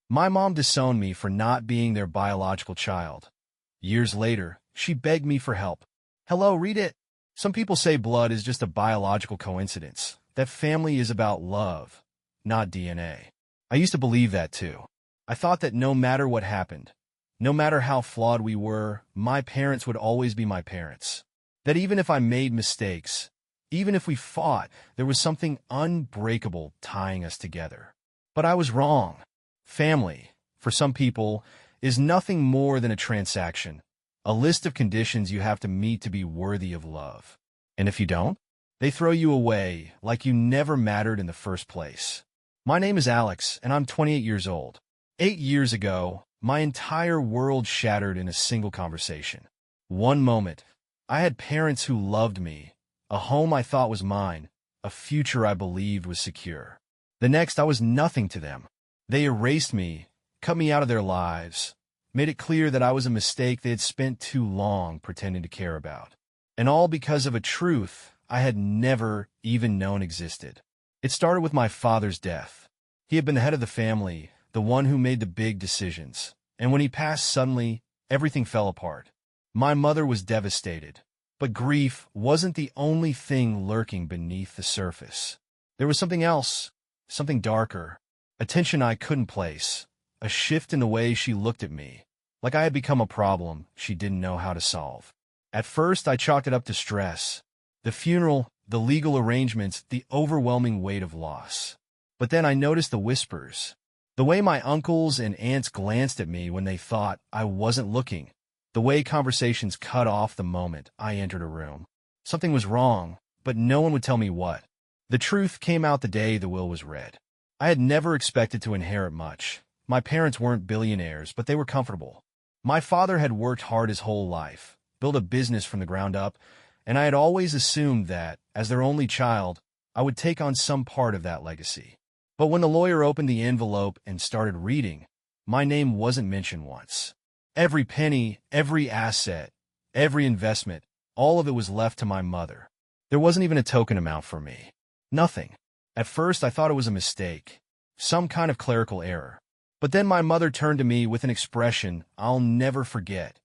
My mom disowned me for not being their biological child. Years later, she begged me for help. Hello, read it. Some people say blood is just a biological coincidence, that family is about love, not DNA. I used to believe that too. I thought that no matter what happened, no matter how flawed we were, my parents would always be my parents. That even if I made mistakes, even if we fought, there was something unbreakable tying us together. But I was wrong. Family, for some people, is nothing more than a transaction, a list of conditions you have to meet to be worthy of love. And if you don't, they throw you away like you never mattered in the first place. My name is Alex, and I'm 28 years old. 8 years ago, my entire world shattered in a single conversation. One moment, I had parents who loved me, a home I thought was mine, a future I believed was secure. The next, I was nothing to them. They erased me, cut me out of their lives, made it clear that I was a mistake they had spent too long pretending to care about. And all because of a truth I had never even known existed. It started with my father's death. He had been the head of the family, the one who made the big decisions. And when he passed suddenly, everything fell apart. My mother was devastated. But grief wasn't the only thing lurking beneath the surface. There was something else, something darker, a tension I couldn't place, a shift in the way she looked at me, like I had become a problem she didn't know how to solve. At first, I chalked it up to stress. The funeral, the legal arrangements, the overwhelming weight of loss. But then I noticed the whispers. The way my uncles and aunts glanced at me when they thought I wasn't looking. The way conversations cut off the moment I entered a room. Something was wrong, but no one would tell me what. The truth came out the day the will was read. I had never expected to inherit much. My parents weren't billionaires, but they were comfortable. My father had worked hard his whole life, built a business from the ground up, and I had always assumed that, as their only child, I would take on some part of that legacy. But when the lawyer opened the envelope and started reading, my name wasn't mentioned once. Every penny, every asset, every investment, all of it was left to my mother. There wasn't even a token amount for me. Nothing. At first, I thought it was a mistake, some kind of clerical error. But then my mother turned to me with an expression I'll never forget.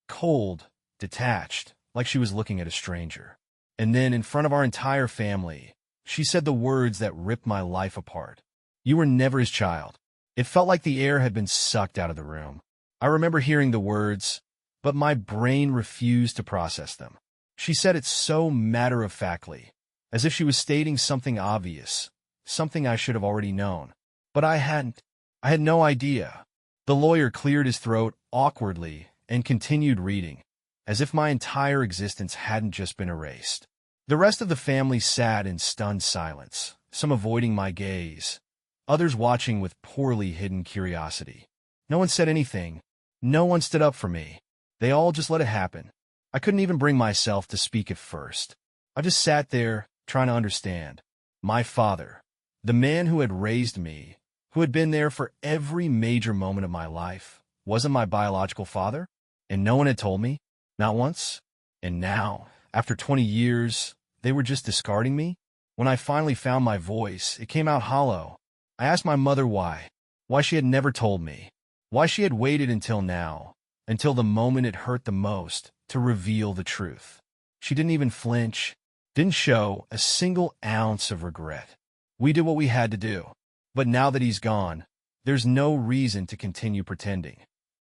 Cold, detached, like she was looking at a stranger. And then, in front of our entire family, she said the words that ripped my life apart. You were never his child. It felt like the air had been sucked out of the room. I remember hearing the words, but my brain refused to process them. She said it so matter-of-factly, as if she was stating something obvious, something I should have already known. But I hadn't. I had no idea. The lawyer cleared his throat awkwardly and continued reading, as if my entire existence hadn't just been erased. The rest of the family sat in stunned silence, some avoiding my gaze, others watching with poorly hidden curiosity. No one said anything. No one stood up for me. They all just let it happen. I couldn't even bring myself to speak at first. I just sat there, trying to understand. My father, the man who had raised me, who had been there for every major moment of my life, wasn't my biological father? And no one had told me? Not once? And now, after 20 years, they were just discarding me? When I finally found my voice, it came out hollow. I asked my mother why she had never told me, why she had waited until now, until the moment it hurt the most, to reveal the truth. She didn't even flinch, didn't show a single ounce of regret. We did what we had to do. But now that he's gone, there's no reason to continue pretending.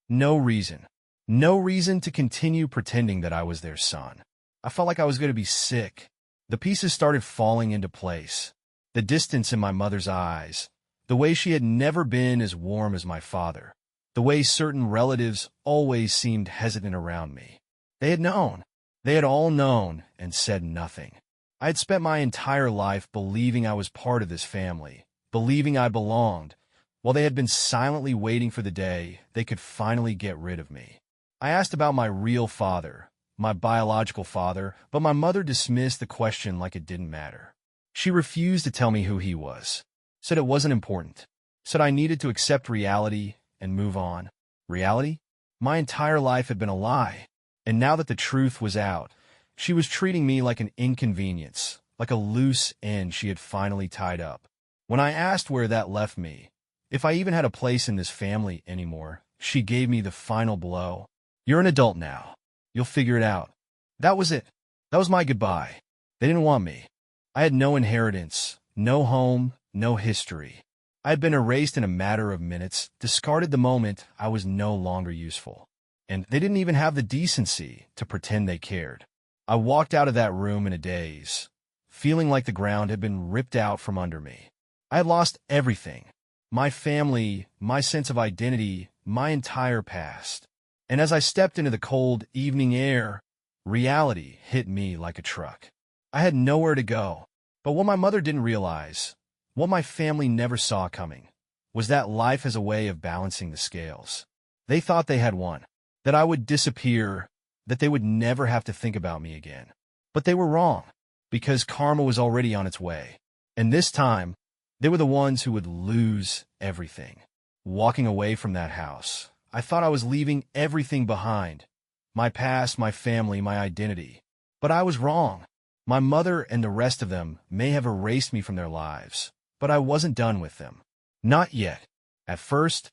No reason. No reason to continue pretending that I was their son. I felt like I was going to be sick. The pieces started falling into place. The distance in my mother's eyes, the way she had never been as warm as my father, the way certain relatives always seemed hesitant around me. They had known. They had all known and said nothing. I had spent my entire life believing I was part of this family, believing I belonged, while they had been silently waiting for the day they could finally get rid of me. I asked about my real father, my biological father, but my mother dismissed the question like it didn't matter. She refused to tell me who he was, said it wasn't important, said I needed to accept reality and move on. Reality? My entire life had been a lie, and now that the truth was out, she was treating me like an inconvenience, like a loose end she had finally tied up. When I asked where that left me, if I even had a place in this family anymore. She gave me the final blow. You're an adult now. You'll figure it out. That was it. That was my goodbye. They didn't want me. I had no inheritance, no home, no history. I had been erased in a matter of minutes, discarded the moment I was no longer useful. And they didn't even have the decency to pretend they cared. I walked out of that room in a daze, feeling like the ground had been ripped out from under me. I had lost everything. My family, my sense of identity, my entire past. And as I stepped into the cold evening air, reality hit me like a truck. I had nowhere to go. But what my mother didn't realize, what my family never saw coming, was that life has a way of balancing the scales. They thought they had won, that I would disappear, that they would never have to think about me again. But they were wrong, because karma was already on its way. And this time, they were the ones who would lose everything. Walking away from that house, I thought I was leaving everything behind. My past, my family, my identity. But I was wrong. My mother and the rest of them may have erased me from their lives, but I wasn't done with them. Not yet. At first,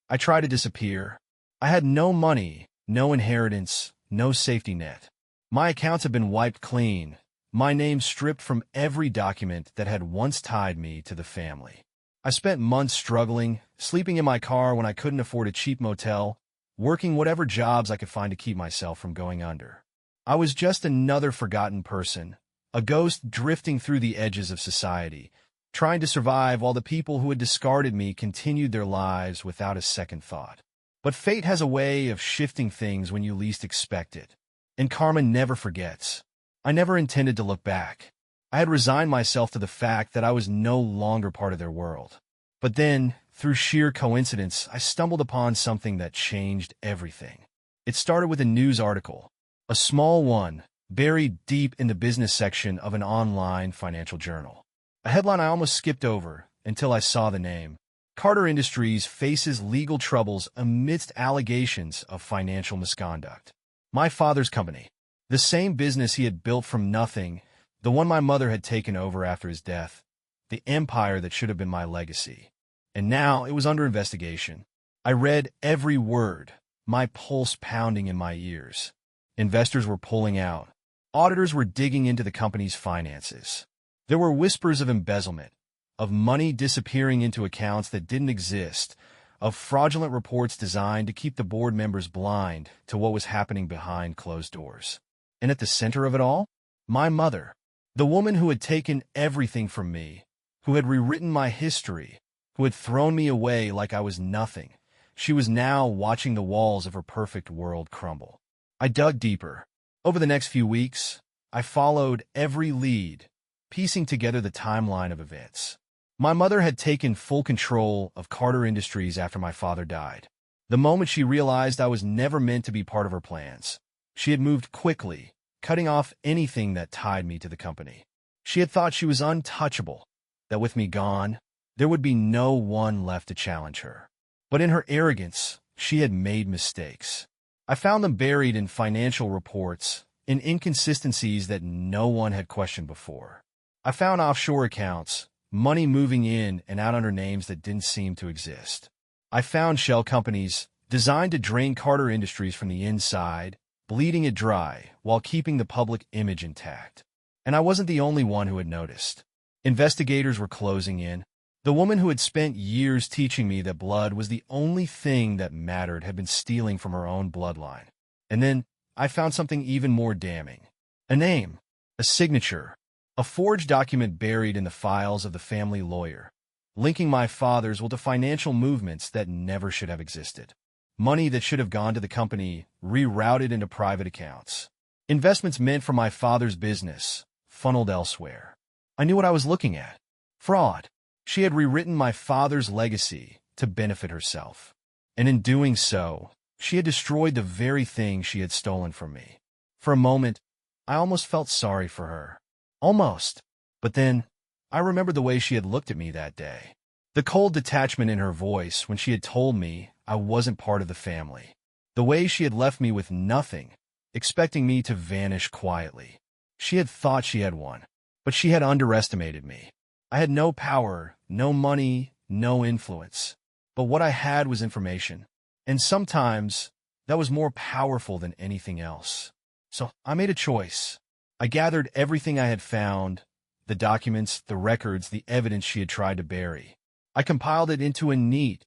I tried to disappear. I had no money, no inheritance, no safety net. My accounts had been wiped clean, my name stripped from every document that had once tied me to the family. I spent months struggling, sleeping in my car when I couldn't afford a cheap motel, working whatever jobs I could find to keep myself from going under. I was just another forgotten person, a ghost drifting through the edges of society, trying to survive while the people who had discarded me continued their lives without a second thought. But fate has a way of shifting things when you least expect it. And karma never forgets. I never intended to look back. I had resigned myself to the fact that I was no longer part of their world. But then, through sheer coincidence, I stumbled upon something that changed everything. It started with a news article, a small one, buried deep in the business section of an online financial journal. A headline I almost skipped over until I saw the name. Carter Industries faces legal troubles amidst allegations of financial misconduct. My father's company, the same business he had built from nothing, the one my mother had taken over after his death, the empire that should have been my legacy. And now it was under investigation. I read every word, my pulse pounding in my ears. Investors were pulling out. Auditors were digging into the company's finances. There were whispers of embezzlement, of money disappearing into accounts that didn't exist, of fraudulent reports designed to keep the board members blind to what was happening behind closed doors. And at the center of it all, my mother, the woman who had taken everything from me, who had rewritten my history, who had thrown me away like I was nothing. She was now watching the walls of her perfect world crumble. I dug deeper. Over the next few weeks, I followed every lead, piecing together the timeline of events. My mother had taken full control of Carter Industries after my father died. The moment she realized I was never meant to be part of her plans, she had moved quickly, cutting off anything that tied me to the company. She had thought she was untouchable, that with me gone, there would be no one left to challenge her. But in her arrogance, she had made mistakes. I found them buried in financial reports, in inconsistencies that no one had questioned before. I found offshore accounts, money moving in and out under names that didn't seem to exist. I found shell companies designed to drain Carter Industries from the inside, bleeding it dry while keeping the public image intact. And I wasn't the only one who had noticed. Investigators were closing in. The woman who had spent years teaching me that blood was the only thing that mattered had been stealing from her own bloodline. And then I found something even more damning. A name, a signature, a forged document buried in the files of the family lawyer, linking my father's will to financial movements that never should have existed. Money that should have gone to the company rerouted into private accounts. Investments meant for my father's business, funneled elsewhere. I knew what I was looking at. Fraud. She had rewritten my father's legacy to benefit herself. And in doing so, she had destroyed the very thing she had stolen from me. For a moment, I almost felt sorry for her. Almost. But then, I remembered the way she had looked at me that day. The cold detachment in her voice when she had told me I wasn't part of the family. The way she had left me with nothing, expecting me to vanish quietly. She had thought she had won, but she had underestimated me. I had no power, no money, no influence. but what I had was information. And sometimes that was more powerful than anything else. So I made a choice. I gathered everything I had found, the documents, the records, the evidence she had tried to bury. I compiled it into a neat,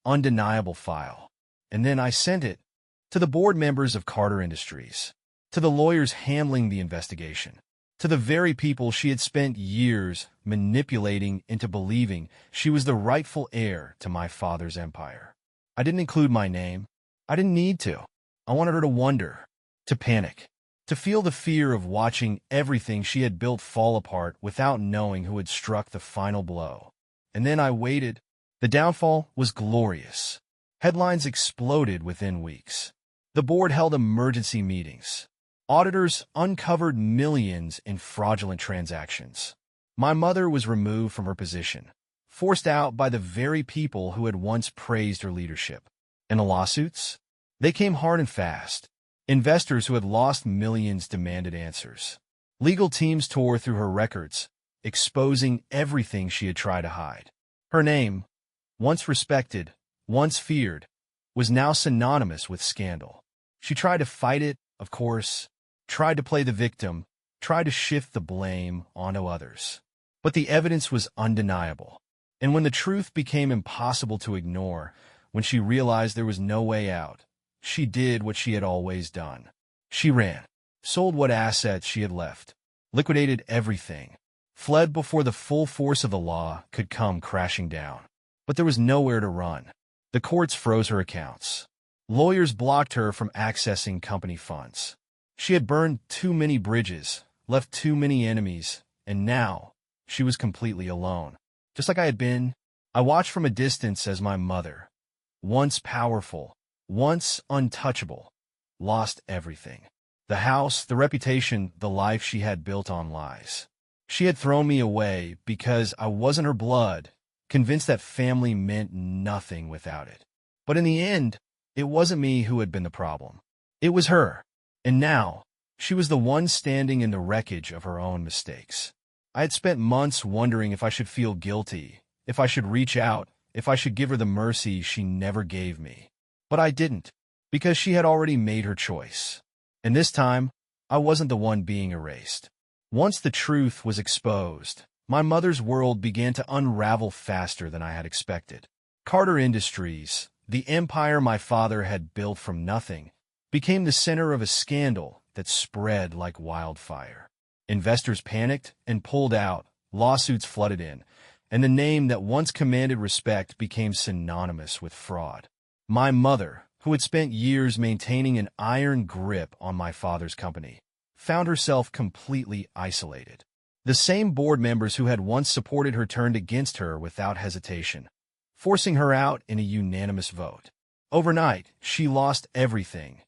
undeniable file. And then I sent it to the board members of Carter Industries, to the lawyers handling the investigation, to the very people she had spent years manipulating into believing she was the rightful heir to my father's empire. I didn't include my name. I didn't need to. I wanted her to wonder, to panic, to feel the fear of watching everything she had built fall apart without knowing who had struck the final blow. And then I waited. The downfall was glorious. Headlines exploded within weeks. The board held emergency meetings. Auditors uncovered millions in fraudulent transactions. My mother was removed from her position, forced out by the very people who had once praised her leadership. And the lawsuits? They came hard and fast. Investors who had lost millions demanded answers. Legal teams tore through her records, exposing everything she had tried to hide. Her name, once respected, once feared, was now synonymous with scandal. She tried to fight it, of course, tried to play the victim, tried to shift the blame onto others. But the evidence was undeniable. And when the truth became impossible to ignore, when she realized there was no way out, she did what she had always done. She ran, sold what assets she had left, liquidated everything, fled before the full force of the law could come crashing down. But there was nowhere to run. The courts froze her accounts. Lawyers blocked her from accessing company funds. She had burned too many bridges, left too many enemies, and now she was completely alone. Just like I had been, I watched from a distance as my mother, once powerful, once untouchable, lost everything. The house, the reputation, the life she had built on lies. She had thrown me away because I wasn't her blood, convinced that family meant nothing without it. But in the end, it wasn't me who had been the problem. It was her. And now, she was the one standing in the wreckage of her own mistakes. I had spent months wondering if I should feel guilty, if I should reach out, if I should give her the mercy she never gave me. But I didn't, because she had already made her choice. And this time, I wasn't the one being erased. Once the truth was exposed, my mother's world began to unravel faster than I had expected. Carter Industries, the empire my father had built from nothing, became the center of a scandal that spread like wildfire. Investors panicked and pulled out, lawsuits flooded in, and the name that once commanded respect became synonymous with fraud. My mother, who had spent years maintaining an iron grip on my father's company, found herself completely isolated. The same board members who had once supported her turned against her without hesitation, forcing her out in a unanimous vote. Overnight, she lost everything: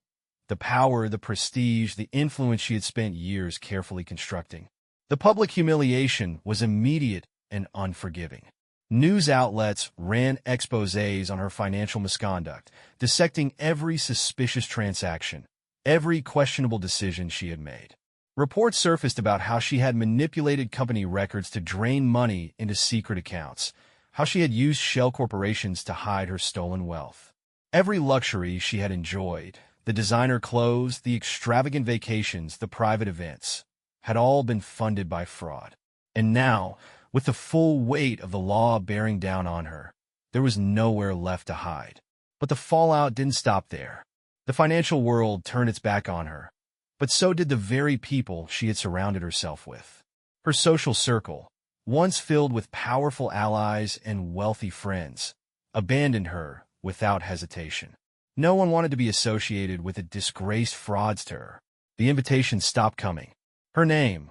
the power, the prestige, the influence she had spent years carefully constructing. The public humiliation was immediate and unforgiving. News outlets ran exposés on her financial misconduct, dissecting every suspicious transaction, every questionable decision she had made. Reports surfaced about how she had manipulated company records to drain money into secret accounts, how she had used shell corporations to hide her stolen wealth. Every luxury she had enjoyed, the designer clothes, the extravagant vacations, the private events, had all been funded by fraud. And now, with the full weight of the law bearing down on her, there was nowhere left to hide. But the fallout didn't stop there. The financial world turned its back on her, but so did the very people she had surrounded herself with. Her social circle, once filled with powerful allies and wealthy friends, abandoned her without hesitation. No one wanted to be associated with a disgraced fraudster. The invitations stopped coming. Her name,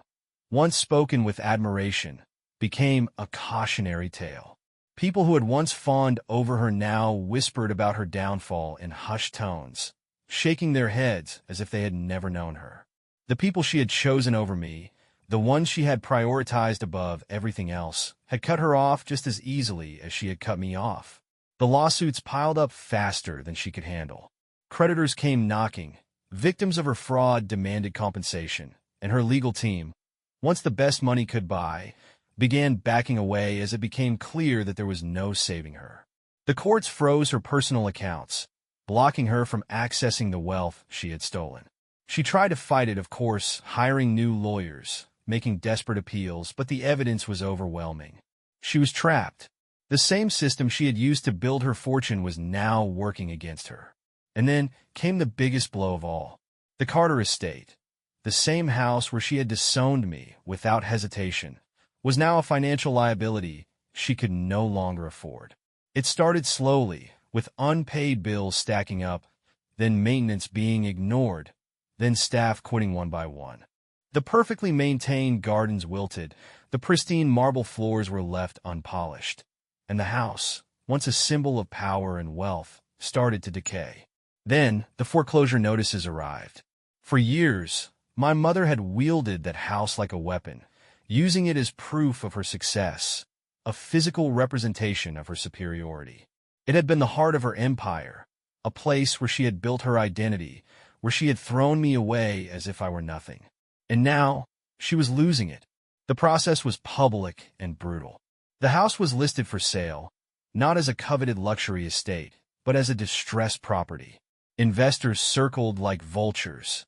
once spoken with admiration, became a cautionary tale. People who had once fawned over her now whispered about her downfall in hushed tones, shaking their heads as if they had never known her. The people she had chosen over me, the ones she had prioritized above everything else, had cut her off just as easily as she had cut me off. The lawsuits piled up faster than she could handle. Creditors came knocking. Victims of her fraud demanded compensation, and her legal team, once the best money could buy, began backing away as it became clear that there was no saving her. The courts froze her personal accounts, blocking her from accessing the wealth she had stolen. She tried to fight it, of course, hiring new lawyers, making desperate appeals, but the evidence was overwhelming. She was trapped. The same system she had used to build her fortune was now working against her. And then came the biggest blow of all. The Carter estate, the same house where she had disowned me without hesitation, was now a financial liability she could no longer afford. It started slowly, with unpaid bills stacking up, then maintenance being ignored, then staff quitting one by one. The perfectly maintained gardens wilted, the pristine marble floors were left unpolished, and the house, once a symbol of power and wealth, started to decay. Then the foreclosure notices arrived. For years, my mother had wielded that house like a weapon, using it as proof of her success, a physical representation of her superiority. It had been the heart of her empire, a place where she had built her identity, where she had thrown me away as if I were nothing. And now, she was losing it. The process was public and brutal. The house was listed for sale, not as a coveted luxury estate, but as a distressed property. Investors circled like vultures,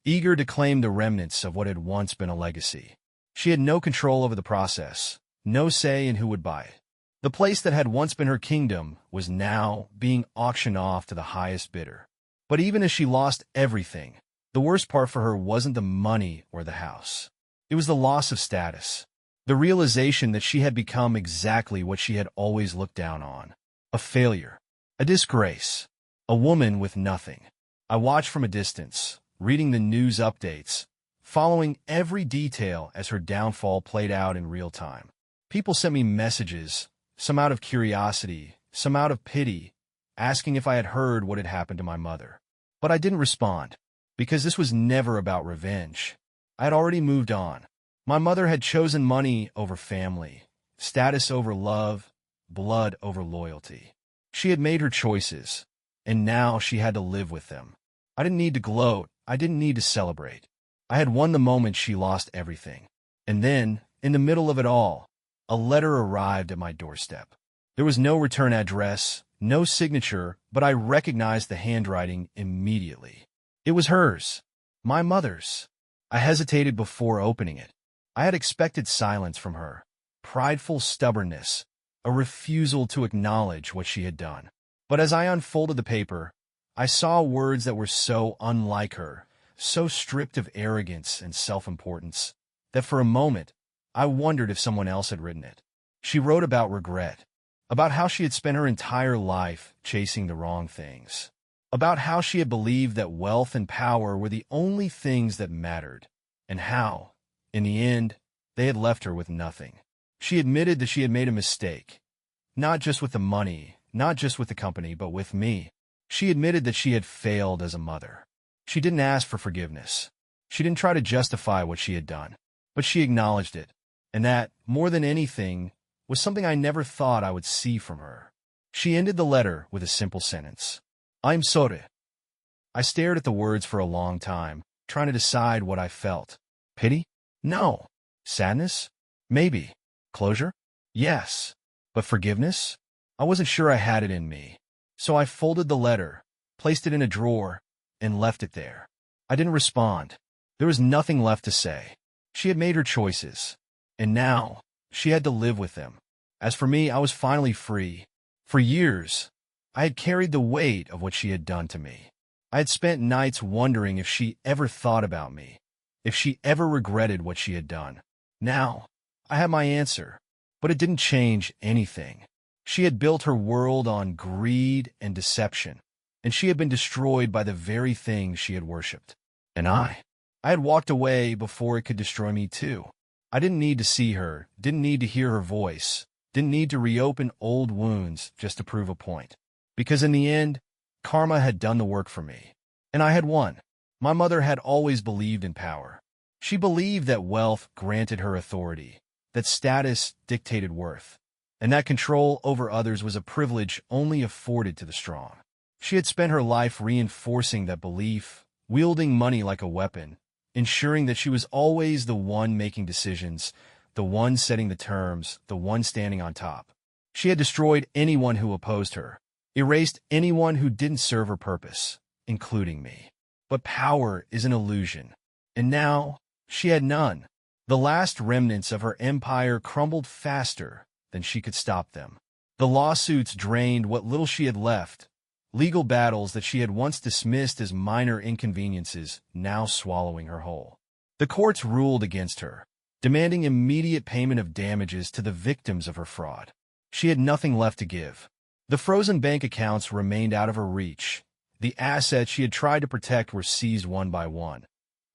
eager to claim the remnants of what had once been a legacy. She had no control over the process, no say in who would buy it. The place that had once been her kingdom was now being auctioned off to the highest bidder. But even as she lost everything, the worst part for her wasn't the money or the house. It was the loss of status, the realization that she had become exactly what she had always looked down on, a failure, a disgrace, a woman with nothing. I watched from a distance, reading the news updates, following every detail as her downfall played out in real time. People sent me messages, some out of curiosity, some out of pity, asking if I had heard what had happened to my mother. But I didn't respond, because this was never about revenge. I had already moved on. My mother had chosen money over family, status over love, blood over loyalty. She had made her choices, and now she had to live with them. I didn't need to gloat. I didn't need to celebrate. I had won the moment she lost everything. And then, in the middle of it all, a letter arrived at my doorstep. There was no return address, no signature, but I recognized the handwriting immediately. It was hers, my mother's. I hesitated before opening it. I had expected silence from her, prideful stubbornness, a refusal to acknowledge what she had done. But as I unfolded the paper, I saw words that were so unlike her, so stripped of arrogance and self-importance, that for a moment, I wondered if someone else had written it. She wrote about regret, about how she had spent her entire life chasing the wrong things, about how she had believed that wealth and power were the only things that mattered, and how, in the end, they had left her with nothing. She admitted that she had made a mistake, not just with the money, not just with the company, but with me. She admitted that she had failed as a mother. She didn't ask for forgiveness. She didn't try to justify what she had done, but she acknowledged it, and that, more than anything, was something I never thought I would see from her. She ended the letter with a simple sentence. I'm sorry. I stared at the words for a long time, trying to decide what I felt. Pity? No. Sadness? Maybe. Closure? Yes. But forgiveness? I wasn't sure I had it in me. So I folded the letter, placed it in a drawer, and left it there. I didn't respond. There was nothing left to say. She had made her choices, and now she had to live with them. As for me, I was finally free. For years, I had carried the weight of what she had done to me. I had spent nights wondering if she ever thought about me, if she ever regretted what she had done. Now, I had my answer, but it didn't change anything. She had built her world on greed and deception, and she had been destroyed by the very things she had worshipped. And I had walked away before it could destroy me too. I didn't need to see her, didn't need to hear her voice, didn't need to reopen old wounds just to prove a point. Because in the end, karma had done the work for me, and I had won. My mother had always believed in power. She believed that wealth granted her authority, that status dictated worth, and that control over others was a privilege only afforded to the strong. She had spent her life reinforcing that belief, wielding money like a weapon, ensuring that she was always the one making decisions, the one setting the terms, the one standing on top. She had destroyed anyone who opposed her, erased anyone who didn't serve her purpose, including me. But power is an illusion, and now she had none. The last remnants of her empire crumbled faster than she could stop them. The lawsuits drained what little she had left, legal battles that she had once dismissed as minor inconveniences now swallowing her whole. The courts ruled against her, demanding immediate payment of damages to the victims of her fraud. She had nothing left to give. The frozen bank accounts remained out of her reach. The assets she had tried to protect were seized one by one,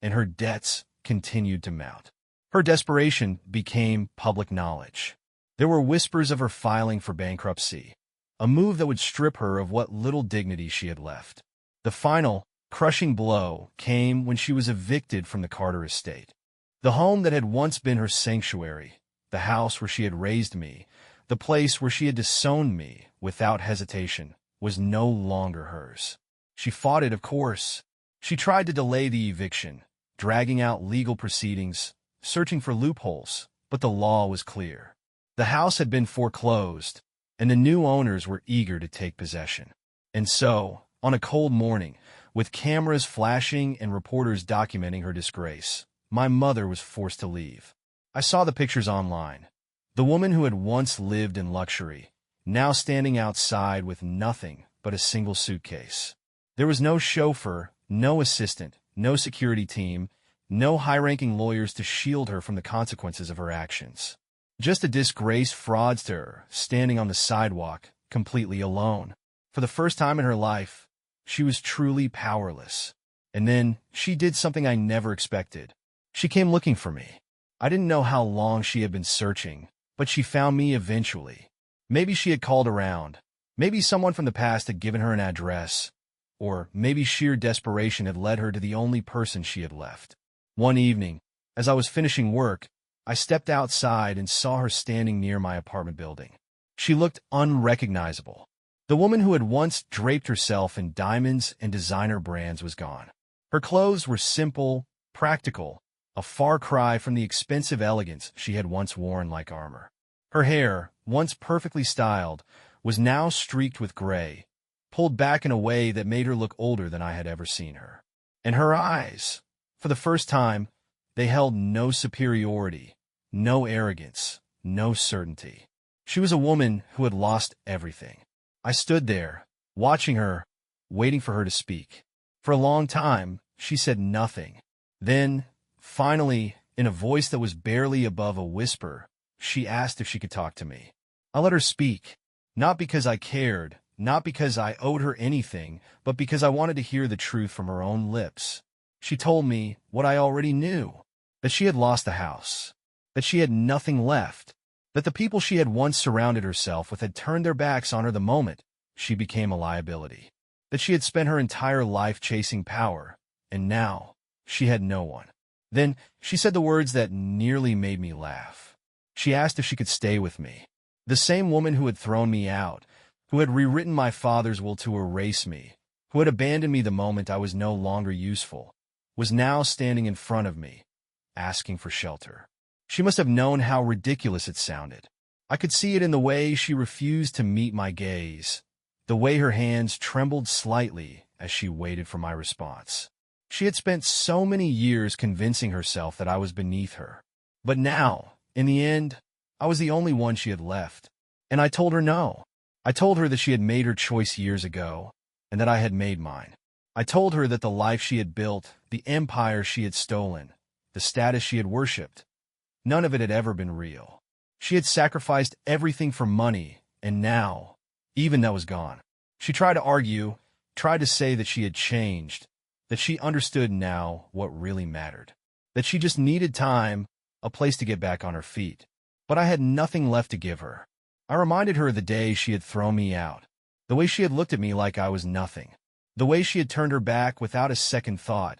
and her debts continued to mount. Her desperation became public knowledge. There were whispers of her filing for bankruptcy, a move that would strip her of what little dignity she had left. The final, crushing blow came when she was evicted from the Carter estate. The home that had once been her sanctuary, the house where she had raised me, the place where she had disowned me without hesitation, was no longer hers. She fought it, of course. She tried to delay the eviction, dragging out legal proceedings, searching for loopholes, but the law was clear. The house had been foreclosed, and the new owners were eager to take possession. And so, on a cold morning, with cameras flashing and reporters documenting her disgrace, my mother was forced to leave. I saw the pictures online. The woman who had once lived in luxury, now standing outside with nothing but a single suitcase. There was no chauffeur, no assistant, no security team, no high-ranking lawyers to shield her from the consequences of her actions. Just a disgraced fraudster standing on the sidewalk, completely alone. For the first time in her life, she was truly powerless. And then she did something I never expected. She came looking for me. I didn't know how long she had been searching, but she found me eventually. Maybe she had called around. Maybe someone from the past had given her an address. Or maybe sheer desperation had led her to the only person she had left. One evening, as I was finishing work, I stepped outside and saw her standing near my apartment building. She looked unrecognizable. The woman who had once draped herself in diamonds and designer brands was gone. Her clothes were simple, practical, a far cry from the expensive elegance she had once worn like armor. Her hair, once perfectly styled, was now streaked with gray, pulled back in a way that made her look older than I had ever seen her. And her eyes, for the first time, they held no superiority, no arrogance, no certainty. She was a woman who had lost everything. I stood there, watching her, waiting for her to speak. For a long time, she said nothing. Then, finally, in a voice that was barely above a whisper, she asked if she could talk to me. I let her speak, not because I cared, not because I owed her anything, but because I wanted to hear the truth from her own lips. She told me what I already knew, that she had lost the house, that she had nothing left, that the people she had once surrounded herself with had turned their backs on her the moment she became a liability, that she had spent her entire life chasing power, and now she had no one. Then she said the words that nearly made me laugh. She asked if she could stay with me. The same woman who had thrown me out, who had rewritten my father's will to erase me, who had abandoned me the moment I was no longer useful, was now standing in front of me, asking for shelter. She must have known how ridiculous it sounded. I could see it in the way she refused to meet my gaze, the way her hands trembled slightly as she waited for my response. She had spent so many years convincing herself that I was beneath her. But now, in the end, I was the only one she had left. And I told her no. I told her that she had made her choice years ago, and that I had made mine. I told her that the life she had built, the empire she had stolen, the status she had worshipped, none of it had ever been real. She had sacrificed everything for money, and now, even that was gone. She tried to argue, tried to say that she had changed, that she understood now what really mattered, that she just needed time, a place to get back on her feet. But I had nothing left to give her. I reminded her of the day she had thrown me out, the way she had looked at me like I was nothing, the way she had turned her back without a second thought,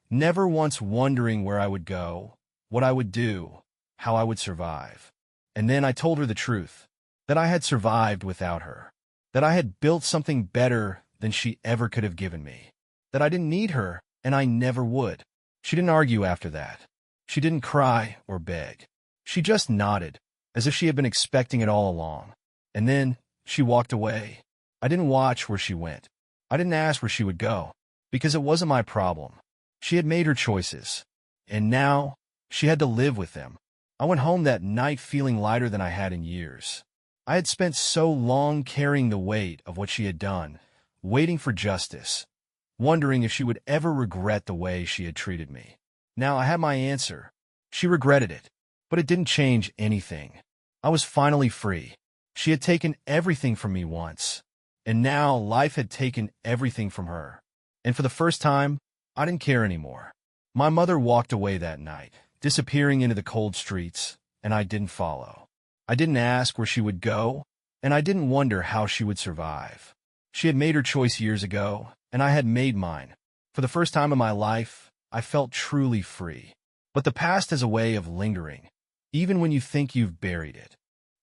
never once wondering where I would go, what I would do, how I would survive. And then I told her the truth, that I had survived without her, that I had built something better than she ever could have given me, that I didn't need her, and I never would. She didn't argue after that. She didn't cry or beg. She just nodded, as if she had been expecting it all along. And then she walked away. I didn't watch where she went. I didn't ask where she would go, because it wasn't my problem. She had made her choices, and now she had to live with them. I went home that night feeling lighter than I had in years. I had spent so long carrying the weight of what she had done, waiting for justice, wondering if she would ever regret the way she had treated me. Now I had my answer. She regretted it, but it didn't change anything. I was finally free. She had taken everything from me once, and now life had taken everything from her. And for the first time, I didn't care anymore. My mother walked away that night, disappearing into the cold streets, and I didn't follow. I didn't ask where she would go, and I didn't wonder how she would survive. She had made her choice years ago, and I had made mine. For the first time in my life, I felt truly free. But the past has a way of lingering, even when you think you've buried it.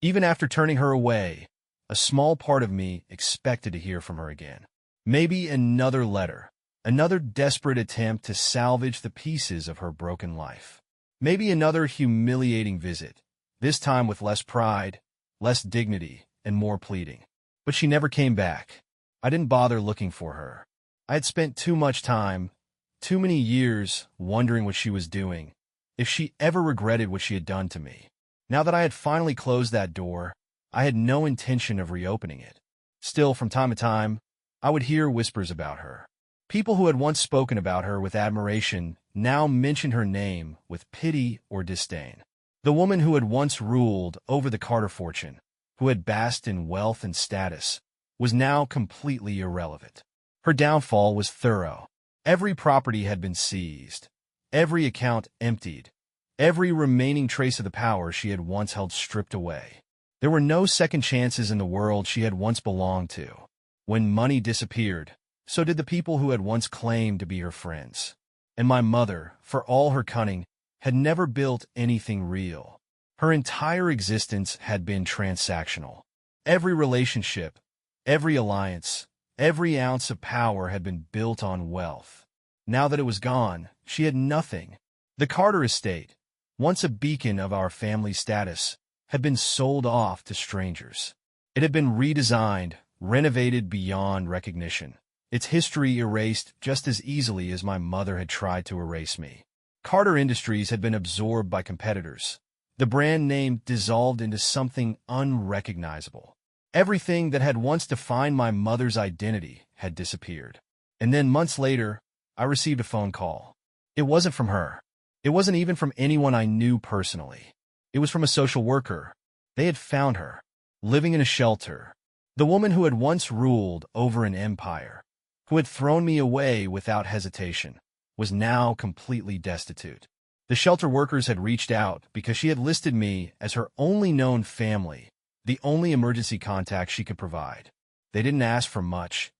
Even after turning her away, a small part of me expected to hear from her again. Maybe another letter, another desperate attempt to salvage the pieces of her broken life. Maybe another humiliating visit, this time with less pride, less dignity, and more pleading. But she never came back. I didn't bother looking for her. I had spent too much time, too many years, wondering what she was doing, if she ever regretted what she had done to me. Now that I had finally closed that door, I had no intention of reopening it. Still, from time to time, I would hear whispers about her. People who had once spoken about her with admiration now mentioned her name with pity or disdain. The woman who had once ruled over the Carter fortune, who had basked in wealth and status, was now completely irrelevant. Her downfall was thorough. Every property had been seized, every account emptied, every remaining trace of the power she had once held stripped away. There were no second chances in the world she had once belonged to. When money disappeared, so did the people who had once claimed to be her friends. And my mother, for all her cunning, had never built anything real. Her entire existence had been transactional. Every relationship, every alliance, every ounce of power had been built on wealth. Now that it was gone, she had nothing. The Carter estate, once a beacon of our family status, had been sold off to strangers. It had been redesigned, renovated beyond recognition. Its history erased just as easily as my mother had tried to erase me. Carter Industries had been absorbed by competitors. The brand name dissolved into something unrecognizable. Everything that had once defined my mother's identity had disappeared. And then months later, I received a phone call. It wasn't from her. It wasn't even from anyone I knew personally. It was from a social worker. They had found her, living in a shelter. The woman who had once ruled over an empire, who had thrown me away without hesitation, was now completely destitute. The shelter workers had reached out because she had listed me as her only known family, the only emergency contact she could provide. They didn't ask for much,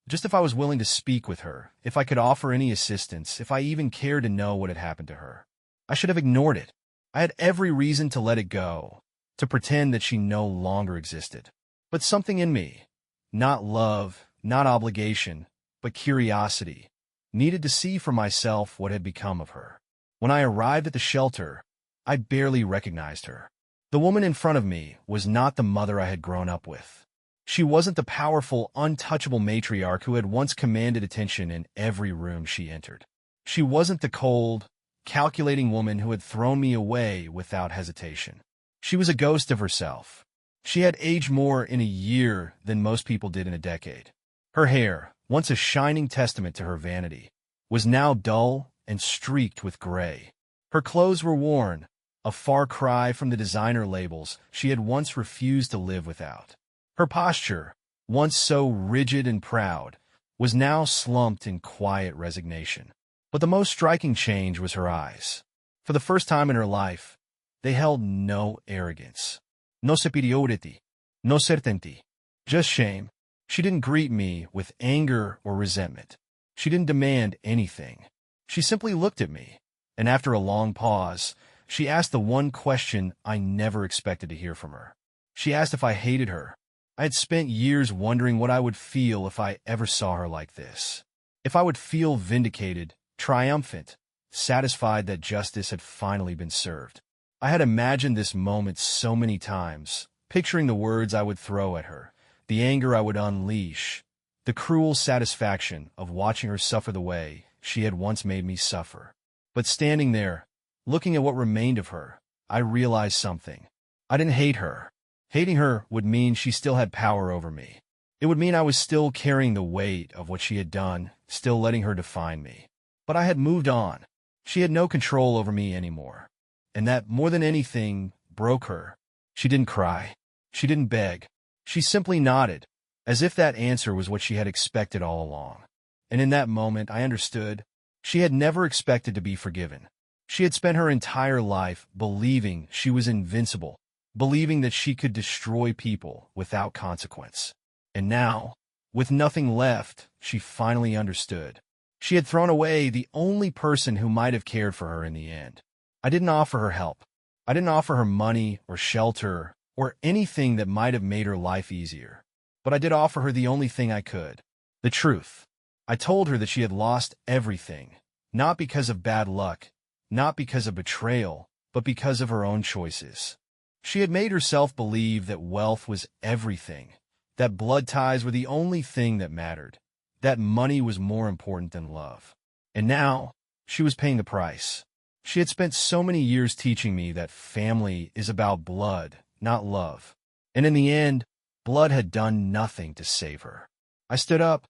just if I was willing to speak with her, if I could offer any assistance, if I even cared to know what had happened to her. I should have ignored it. I had every reason to let it go, to pretend that she no longer existed. But something in me, not love, not obligation, but curiosity, needed to see for myself what had become of her. When I arrived at the shelter, I barely recognized her. The woman in front of me was not the mother I had grown up with. She wasn't the powerful, untouchable matriarch who had once commanded attention in every room she entered. She wasn't the cold, calculating woman who had thrown me away without hesitation. She was a ghost of herself. She had aged more in a year than most people did in a decade. Her hair, once a shining testament to her vanity, was now dull and streaked with gray. Her clothes were worn, a far cry from the designer labels she had once refused to live without. Her posture, once so rigid and proud, was now slumped in quiet resignation. But the most striking change was her eyes. For the first time in her life, they held no arrogance. No superiority, no certainty, just shame. She didn't greet me with anger or resentment. She didn't demand anything. She simply looked at me, and after a long pause, she asked the one question I never expected to hear from her. She asked if I hated her. I had spent years wondering what I would feel if I ever saw her like this. If I would feel vindicated, triumphant, satisfied that justice had finally been served. I had imagined this moment so many times, picturing the words I would throw at her, the anger I would unleash, the cruel satisfaction of watching her suffer the way she had once made me suffer. But standing there, looking at what remained of her, I realized something. I didn't hate her. Hating her would mean she still had power over me. It would mean I was still carrying the weight of what she had done, still letting her define me. But I had moved on. She had no control over me anymore. And that, more than anything, broke her. She didn't cry. She didn't beg. She simply nodded, as if that answer was what she had expected all along. And in that moment, I understood. She had never expected to be forgiven. She had spent her entire life believing she was invincible, believing that she could destroy people without consequence. And now, with nothing left, she finally understood. She had thrown away the only person who might have cared for her in the end. I didn't offer her help. I didn't offer her money or shelter or anything that might have made her life easier. But I did offer her the only thing I could, the truth. I told her that she had lost everything, not because of bad luck, not because of betrayal, but because of her own choices. She had made herself believe that wealth was everything, that blood ties were the only thing that mattered, that money was more important than love. And now, she was paying the price. She had spent so many years teaching me that family is about blood, not love. And in the end, blood had done nothing to save her. I stood up,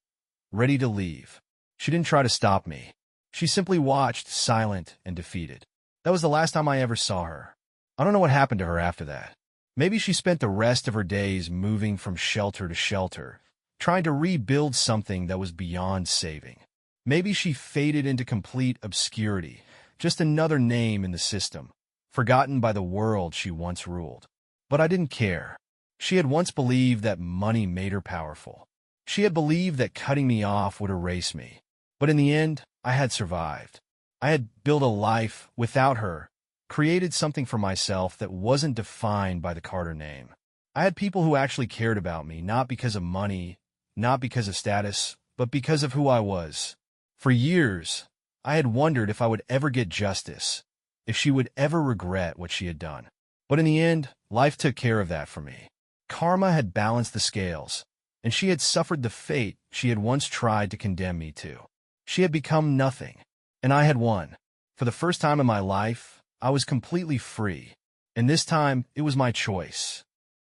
ready to leave. She didn't try to stop me. She simply watched, silent and defeated. That was the last time I ever saw her. I don't know what happened to her after that. Maybe she spent the rest of her days moving from shelter to shelter, trying to rebuild something that was beyond saving. Maybe she faded into complete obscurity, just another name in the system, forgotten by the world she once ruled. But I didn't care. She had once believed that money made her powerful. She had believed that cutting me off would erase me. But in the end, I had survived. I had built a life without her, created something for myself that wasn't defined by the Carter name. I had people who actually cared about me, not because of money, not because of status, but because of who I was. For years, I had wondered if I would ever get justice, if she would ever regret what she had done. But in the end, life took care of that for me. Karma had balanced the scales, and she had suffered the fate she had once tried to condemn me to. She had become nothing, and I had won. For the first time in my life, I was completely free. And this time, it was my choice.